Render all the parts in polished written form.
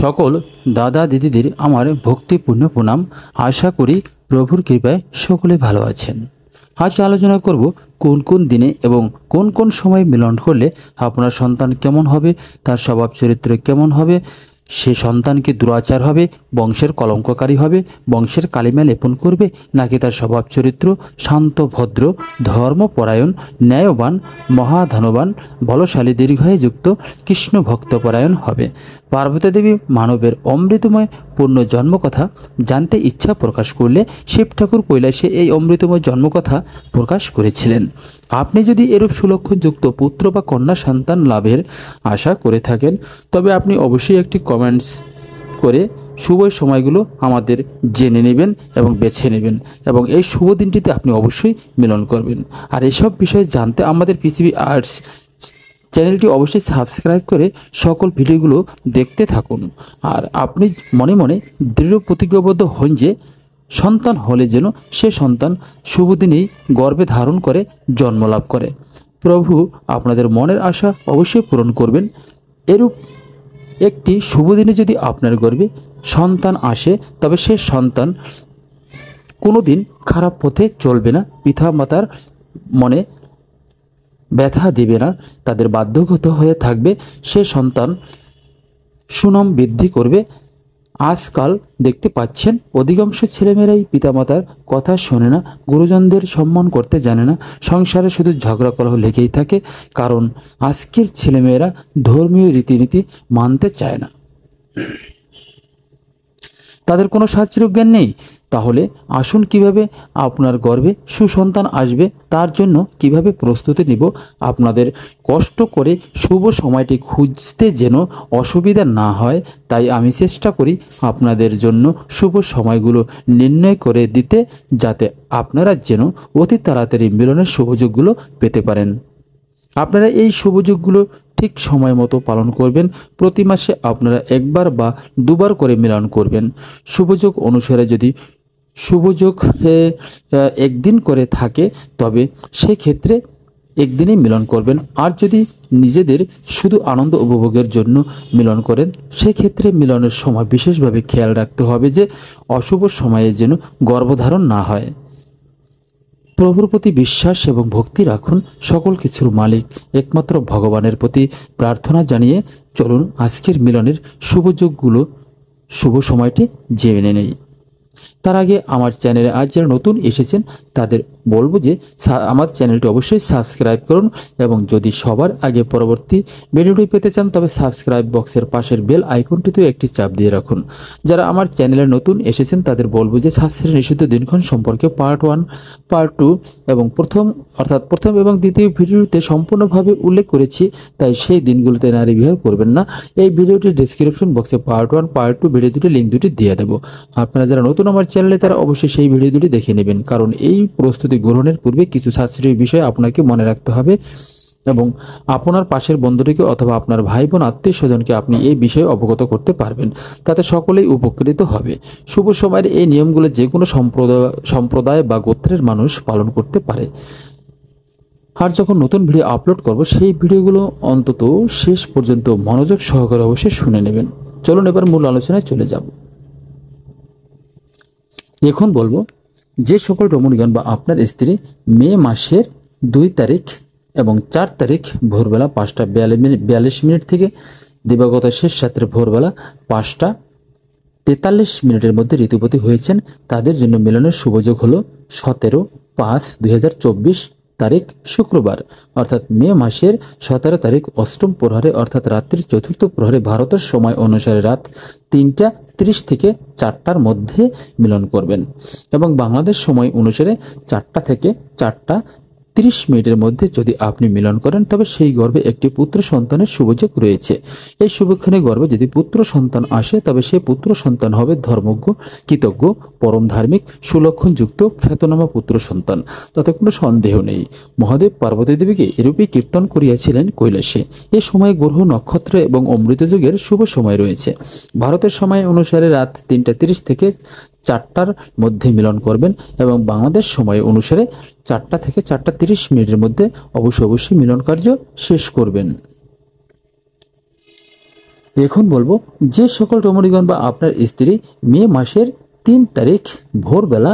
সকল দাদা দিদিদের আমার ভক্তিপূর্ণ প্রণাম। আশা করি প্রভুর কৃপায় সকলে ভালো আছেন। আজ আলোচনা করব কোন কোন দিনে এবং কোন কোন সময় মিলন করলে আপনার সন্তান কেমন হবে, তার স্বভাব চরিত্র কেমন হবে, সে সন্তানকে দুরাচার হবে, বংশের কলঙ্ককারী হবে, বংশের কালিমা লেপন করবে, নাকি তার স্বভাব চরিত্র শান্ত ভদ্র ধর্মপরায়ণ ন্যায়বান মহাধনবান বলশালী দীর্ঘায়ুযুক্ত কৃষ্ণ ভক্তপরায়ণ হবে। পার্বতী দেবী মানবের অমৃতময় পূর্ণ জন্মকথা জানতে ইচ্ছা প্রকাশ করলে শিব ঠাকুর কৈলাসে এই অমৃতময় জন্মকথা প্রকাশ করেছিলেন। আপনি যদি এরূপ সুলক্ষণযুক্ত পুত্র বা কন্যা সন্তান লাভের আশা করে থাকেন, তবে আপনি অবশ্যই একটি কমেন্টস করে শুভ সময়গুলো আমাদের জেনে নেবেন এবং বেছে নেবেন, এবং এই শুভ দিনটিতে আপনি অবশ্যই মিলন করবেন। আর এসব বিষয়ে জানতে আমাদের পৃথিবী আর্টস চ্যানেলটি অবশ্যই সাবস্ক্রাইব করে সকল ভিডিওগুলো দেখতে থাকুন। আর আপনি মনে মনে দৃঢ় প্রতিজ্ঞাবদ্ধ হন যে সন্তান হলে যেন সে সন্তান শুভ দিনেই গর্ভে ধারণ করে জন্মলাভ করে। প্রভু আপনাদের মনের আশা অবশ্যই পূরণ করবেন। এরূপ একটি শুভ দিনে যদি আপনার গর্ভে সন্তান আসে, তবে সে সন্তান কোনো দিন খারাপ পথে চলবে না, পিতা মাতার মনে ব্যথা দেবে না, তাদের বাধ্যগত হয়ে থাকবে। সে সন্তান সুনাম বৃদ্ধি করবে। আজকাল দেখতে পাচ্ছেন অধিকাংশ ছেলেমেয়েরাই পিতামাতার কথা শোনে না, গুরুজনদের সম্মান করতে জানে না, সংসারে শুধু ঝগড়া কলহ লেগেই থাকে, কারণ আজকের ছেলেমেয়েরা ধর্মীয় রীতিনীতি মানতে চায় না, তাদের কোনো শাস্ত্রীয় জ্ঞান নেই। তাহলে আসুন কিভাবে আপনার গর্ভে সুসন্তান আসবে তার জন্য কিভাবে প্রস্তুতি নিব। আপনাদের কষ্ট করে শুভ সময়টি খুঁজতে যেন অসুবিধা না হয়, তাই আমি চেষ্টা করি আপনাদের জন্য শুভ সময়গুলো নির্ণয় করে দিতে, যাতে আপনারা যেন অতি তাড়াতাড়ি মিলনের সুযোগগুলো পেতে পারেন। আপনারা এই শুভযোগগুলো ঠিক সময় মতো পালন করবেন। প্রতি মাসে আপনারা একবার বা দুবার করে মিলন করবেন। শুভযোগ অনুসারে যদি শুভযোগ একদিন করে থাকে, তবে সেক্ষেত্রে একদিনেই মিলন করবেন। আর যদি নিজেদের শুধু আনন্দ উপভোগের জন্য মিলন করেন, সেক্ষেত্রে মিলনের সময় বিশেষভাবে খেয়াল রাখতে হবে যে অশুভ সময়ে যেন গর্ভধারণ না হয়। প্রভুর প্রতি বিশ্বাস এবং ভক্তি রাখুন। সকল কিছুর মালিক একমাত্র ভগবানের প্রতি প্রার্থনা জানিয়ে চলুন আজকের মিলনের শুভযোগগুলো শুভ সময়টি জেনে নেই। তার আগে আমার চ্যানেলে আজ যারা নতুন এসেছেন তাদের বলবো যে আমার চ্যানেলটি অবশ্যই সাবস্ক্রাইব করুন, এবং যদি সবার আগে পরবর্তী ভিডিওটি পেতে চান তবে সাবস্ক্রাইব বক্সের পাশের বেল আইকনটিতেও একটি চাপ দিয়ে রাখুন। যারা আমার চ্যানেলে নতুন এসেছেন তাদের বলবো যে শাস্ত্রের নিষিদ্ধ দিনক্ষণ সম্পর্কে পার্ট 1, পার্ট 2 এবং প্রথম এবং দ্বিতীয় ভিডিওতে সম্পূর্ণভাবে উল্লেখ করেছি, তাই সেই দিনগুলোতে নারী বিহার করবেন না। এই ভিডিওটির ডেসক্রিপশন বক্সে পার্ট 1, পার্ট 2 ভিডিও দুটি লিঙ্ক দুটি দিয়ে দেবো। আপনারা যারা নতুন আমার চ্যানেলে তারা অবশ্যই সেই ভিডিও দুটি দেখে নেবেন, কারণ এই প্রস্তুতি গ্রহণের পূর্বে কিছু শাস্ত্রীয় বিষয় আপনাকে মনে রাখতে হবে, এবং আপনার পাশের বন্ধুটিকে অথবা আপনার ভাই বোন আত্মীয় স্বজনকে আপনি এই বিষয়ে অবগত করতে পারবেন, তাতে সকলেই উপকৃত হবে। শুভ সময়ের এই নিয়মগুলো যে কোনো সম্প্রদায় বা গোত্রের মানুষ পালন করতে পারে। আর যখন নতুন ভিডিও আপলোড করব, সেই ভিডিওগুলো অন্তত শেষ পর্যন্ত মনোযোগ সহকারে অবশ্যই শুনে নেবেন। চলুন এবার মূল আলোচনায় চলে যাব। এখন বলবো যে সকল রমণীগণ বা আপনার স্ত্রী মে মাসের 2 তারিখ এবং 4 তারিখ ভোরবেলা 5:42 থেকে দিবাগত শেষ রাত্রে ভোরবেলা 5:43 মধ্যে ঋতুপতি হয়েছেন, তাদের জন্য মিলনের শুভযোগ হলো 17/5/2024 তারিখ শুক্রবার, অর্থাৎ মে মাসের 17 তারিখ অষ্টম প্রহরে অর্থাৎ রাত্রির চতুর্থ প্রহরে ভারতের সময় অনুসারে রাত 3:30 থেকে 4টার মধ্যে মিলন করবেন, এবং বাংলাদেশ সময় অনুসারে 4টা থেকে 4:30 মধ্যে যদি আপনি মিলন করেন, তবে সেই গর্ভে একটি পুত্র সন্তানের শুভযোগ রয়েছে। এই শুভক্ষণে গর্ভে যদি পুত্র সন্তান আসে, তবে সেই পুত্র সন্তান হবে ধর্মজ্ঞ, কৃতজ্ঞ, পরম ধার্মিক, সুলক্ষণযুক্ত খ্যাতনামা পুত্র সন্তান, তাতে কোনো সন্দেহ নেই। মহাদেব পার্বতী দেবীকে এরূপই কীর্তন করিয়াছিলেন কৈলাসে। এ সময় গ্রহ নক্ষত্র এবং অমৃত যুগের শুভ সময় রয়েছে। ভারতের সময় অনুসারে রাত 3:30 থেকে 4টার মধ্যে মিলন করবেন, এবং বাংলাদেশ সময় অনুসারে 4টা থেকে 4:30 মধ্যে অবশ্যই মিলন কার্য শেষ করবেন। এখন বলবো যে সকল রমণীগণ বা আপনার স্ত্রী মে মাসের 3 তারিখ ভোরবেলা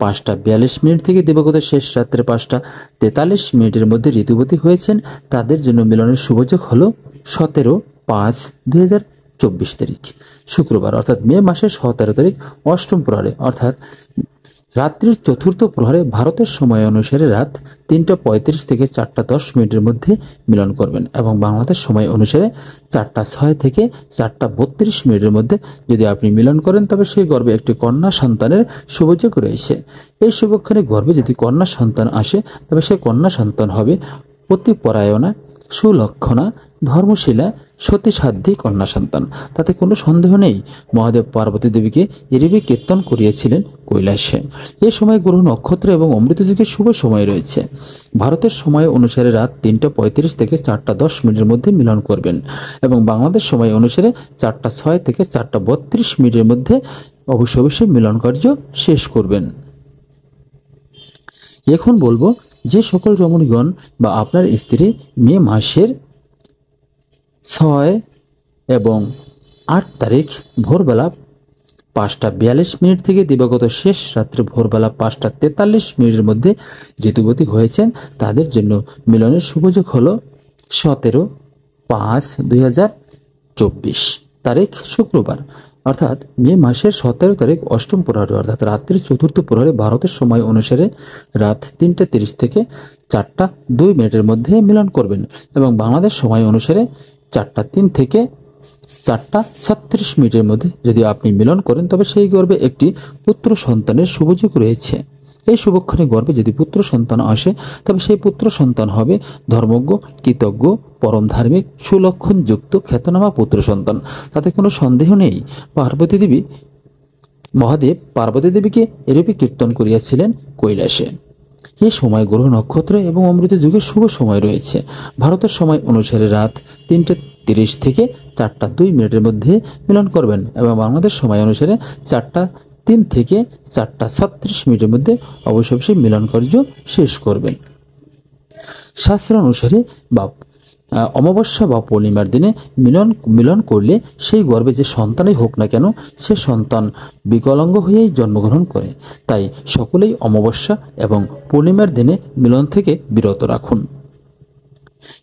5টা 42 মিনিট থেকে দিবাগত শেষ রাত্রে 5টা 43 মিনিটের মধ্যে ঋতুবতী হয়েছেন, তাদের জন্য মিলনের শুভযোগ হলো 17/5/2024 শুক্রবার, অর্থাৎ মে মাসের 17 তারিখ অষ্টম প্রহরে, অর্থাৎ রাত্রির চতুর্থ প্রহরে ভারতের সময় অনুসারে রাত 3টা 35 থেকে 4টা 10 মিনিটের মধ্যে মিলন করবেন এবং বাংলাদেশ সময় অনুসারে 4টা 6 থেকে 4টা 32 মিনিটের মধ্যে যদি আপনি মিলন করেন তবে সেই গর্ভে একটি কন্যা সন্তানের শুভযোগ রয়েছে। এই শুভক্ষণে গর্ভে যদি কন্যা সন্তান আসে তবে সেই কন্যা সন্তান হবে পতিপরায়ণা, সুলক্ষণা, ধর্মশীলা, সতীসাধ্যী কন্যা সন্তান। তাতে কোনো সন্দেহ নেই, মহাদেব পার্বতী দেবীকে এরূপে কীর্তন করিয়েছিলেন কৈলাসে। এই সময় গ্রহ নক্ষত্র এবং অমৃত যুগের শুভ সময় রয়েছে। ভারতের সময় অনুসারে রাত 3টা 35 থেকে 4টা 10 মিনিটের মধ্যে মিলন করবেন এবং বাংলাদেশ সময় অনুসারে 4টা 6 থেকে 4টা 32 মিনিটের মধ্যে অবশ্যই মিলন কার্য শেষ করবেন। এখন বলবো যে সকল রমণীগণ বা আপনার স্ত্রী মে মাসের 6 এবং 8 তারিখ ভোরবেলা 5টা 42 মিনিট থেকে দিবাগত শেষ রাত্রে ভোরবেলা 5টা 43 মিনিটের মধ্যে ঋতুবতী হয়েছেন, তাদের জন্য মিলনের শুভযোগ হলো 17/5/2024 তারিখ শুক্রবার, অর্থাৎ মে মাসের 17 তারিখ অষ্টম প্রহরে, অর্থাৎ রাত্রির চতুর্থ প্রহরে ভারতের সময় অনুসারে রাত 3টা 30 থেকে 4টা 2 মিনিটের মধ্যে মিলন করবেন এবং বাংলাদেশ সময় অনুসারে 4টা 3 থেকে 4টা 36 মিনিটের মধ্যে যদি আপনি মিলন করেন তবে সেই গর্ভে একটি পুত্র সন্তানের শুভযোগ রয়েছে। এই শুভক্ষণে গর্ভে যদি পুত্র সন্তান আসে তবে সেই পুত্র সন্তান হবে ধর্মজ্ঞ, কৃতজ্ঞ, পরম ধার্মিক, সুলক্ষণ যুক্ত খ্যাতনামা পুত্র সন্তান। তাতে কোনো সন্দেহ নেই, পার্বতী দেবী মহাদেব পার্বতী দেবীকে এরূপে কীর্তন করিয়াছিলেন কৈলাসে। এই সময় গ্রহ নক্ষত্র এবং অমৃত যুগের শুভ সময় রয়েছে। ভারতের সময় অনুসারে রাত 3টা 30 থেকে 4টা 2 মিনিটের মধ্যে মিলন করবেন এবং বাংলাদেশ সময় অনুসারে 4টা 3 থেকে 4টা 36 মিনিটের মধ্যে অবশ্যই মিলন কার্য শেষ করবেন। শাস্ত্র অনুসারে বা অমাবস্যা বা পূর্ণিমার দিনে মিলন করলে সেই গর্ভে যে সন্তানই হোক না কেন সে সন্তান বিকলাঙ্গ হয়েই জন্মগ্রহণ করে। তাই সকলেই অমাবস্যা এবং পূর্ণিমার দিনে মিলন থেকে বিরত রাখুন।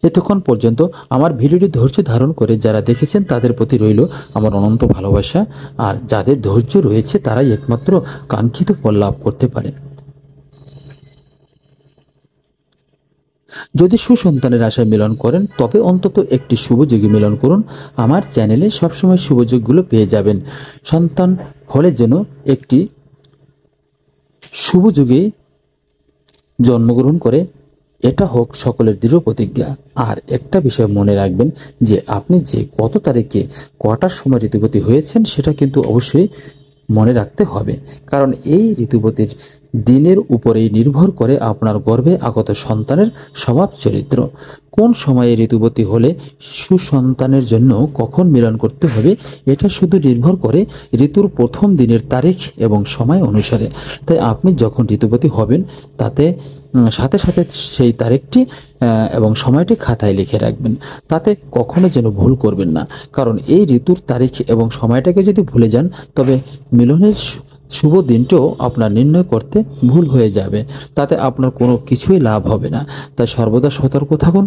এতক্ষণ পর্যন্ত আমার ভিডিওটি ধৈর্য ধারণ করে যারা দেখেছেন তাদের প্রতি রইল আমার অনন্ত ভালোবাসা, আর যাদের ধৈর্য রয়েছে তারাই একমাত্র কাঙ্ক্ষিত ফল লাভ করতে পারে। যদি সুসন্তানের আশায় মিলন করেন তবে অন্তত একটি শুভযোগে মিলন করুন। আমার চ্যানেলে সবসময় শুভযোগগুলো পেয়ে যাবেন। সন্তান হলে যেন একটি শুভযোগে জন্মগ্রহণ করে, এটা হোক সকলের দৃঢ় প্রতিজ্ঞা। আর একটা বিষয় মনে রাখবেন যে আপনি যে কত তারিখে কটার সময় ঋতুবতী হয়েছেন সেটা কিন্তু অবশ্যই মনে রাখতে হবে, কারণ এই ঋতুবতীর দিনের উপরেই নির্ভর করে আপনার গর্ভে আগত সন্তানের স্বভাব চরিত্র। কোন সময়ে ঋতুবতী হলে সুসন্তানের জন্য কখন মিলন করতে হবে এটা শুধু নির্ভর করে ঋতুর প্রথম দিনের তারিখ এবং সময় অনুসারে। তাই আপনি যখন ঋতুবতী হবেন তাতে সাথে সাথে সেই তারিখটি এবং সময়টি খাতায় লিখে রাখবেন, তাতে কখনো যেন ভুল করবেন না। কারণ এই ঋতুর তারিখ এবং সময়টাকে যদি ভুলে যান তবে মিলনের শুভ দিনটাও আপনার নির্ণয় করতে ভুল হয়ে যাবে, তাতে আপনার কোনো কিছুই লাভ হবে না। তাই সর্বদা সতর্ক থাকুন।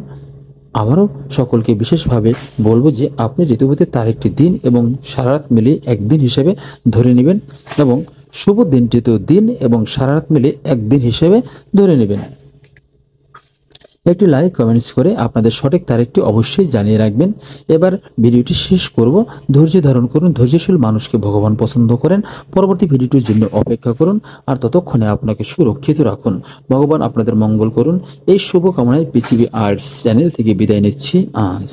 আবারও সকলকে বিশেষভাবে বলবো যে আপনি ঋতুবতীর তারিখটি দিন এবং সারা রাত মিলিয়ে একদিন হিসেবে ধরে নেবেন এবং শুভ দিনটিতেও দিন এবং সারা রাত মিলিয়ে একদিন হিসেবে ধরে নেবেন। একটি লাইক কমেন্টস করে আপনাদের সঠিক তারিখটি অবশ্যই জানিয়ে রাখবেন। এবার ভিডিওটি শেষ করব। ধৈর্য ধারণ করুন। ধৈর্যশীল মানুষকে ভগবান পছন্দ করেন। পরবর্তী ভিডিওটির জন্য অপেক্ষা করুন আর ততক্ষণে আপনাকে সুরক্ষিত রাখুন। ভগবান আপনাদের মঙ্গল করুন। এই শুভকামনায় পৃথিবী আর্টস চ্যানেল থেকে বিদায় নিচ্ছি আজ।